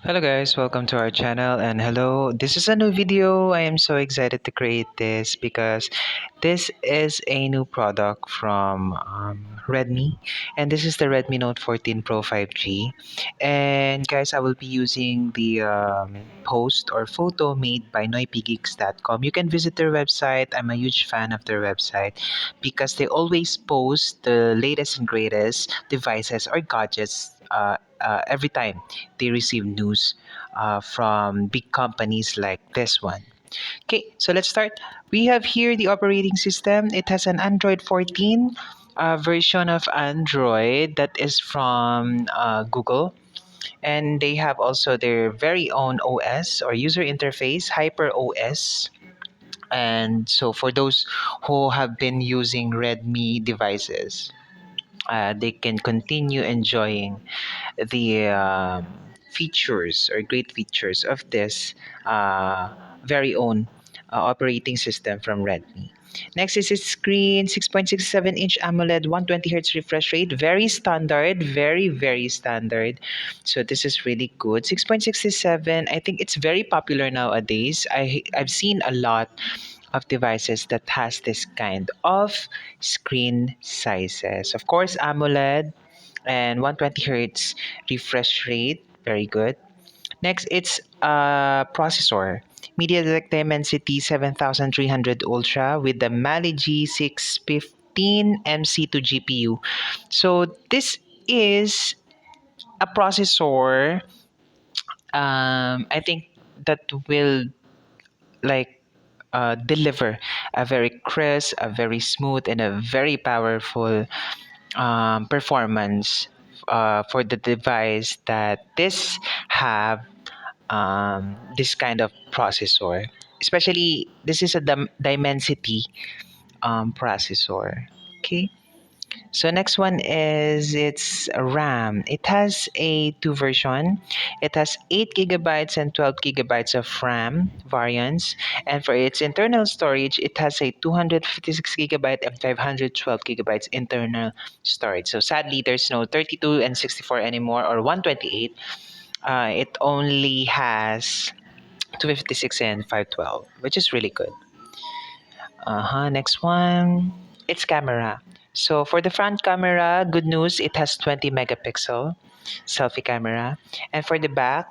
Hello guys, welcome to our channel and hello. This is a new video. I am so excited to create this because this is a new product from Redmi, and this is the Redmi Note 14 Pro 5G. And guys, I will be using the post or photo made by noipgeeks.com. You can visit their website. I'm a huge fan of their website because they always post the latest and greatest devices or gadgets every time they receive news from big companies like this one. Okay, so let's start. We have here the operating system. It has an Android 14 version of Android that is from Google. And they have also their very own OS or user interface, Hyper OS. And so for those who have been using Redmi devices, they can continue enjoying the features or great features of this very own operating system from Redmi. Next is its screen, 6.67-inch AMOLED, 120 Hz refresh rate, very standard, very standard. So this is really good. 6.67, I think it's very popular nowadays. I've seen a lot of devices that has this kind of screen sizes. Of course, AMOLED and 120 hertz refresh rate, very good. Next, it's a processor. MediaTek Dimensity 7300 Ultra with the Mali G615 MC2 GPU. So this is a processor. I think that will like deliver a very crisp, a very smooth, and a very powerful performance for the device that this have this kind of processor. Especially, this is a Dimensity processor. Okay. So next one is its RAM. It has a two version. It has 8 gigabytes and 12 gigabytes of RAM variants. And for its internal storage, it has a 256 gigabyte and 512 gigabytes internal storage. So sadly, there's no 32 and 64 anymore or 128. It only has 256 and 512, which is really good. Next one, it's camera. So for the front camera, good news, it has 20 megapixel selfie camera. And for the back,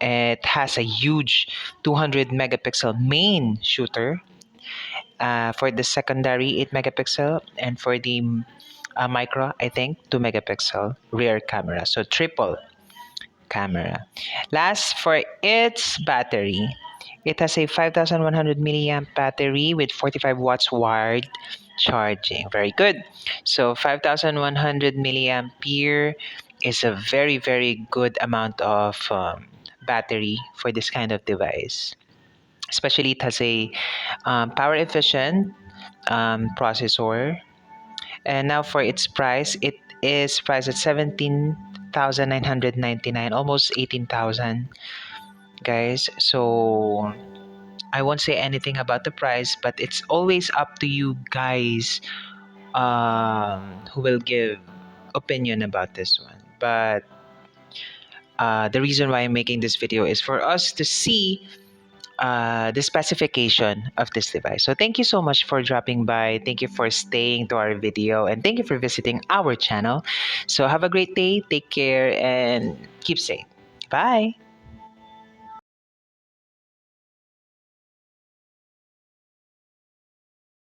it has a huge 200 megapixel main shooter. For the secondary, 8 megapixel. And for the micro, I think 2 megapixel rear camera. So triple camera. Last, for its battery, it has a 5100 milliamp battery with 45 watts wired charging. Very good. So 5100 milliampere is a very good amount of battery for this kind of device. Especially, it has a power efficient processor. And now for its price, it is priced at 17,999, almost 18,000, guys. So I won't say anything about the price, but it's always up to you guys who will give opinion about this one. But the reason why I'm making this video is for us to see the specification of this device. So thank you so much for dropping by. Thank you for staying to our video, and thank you for visiting our channel. So have a great day, take care, and keep safe. Bye.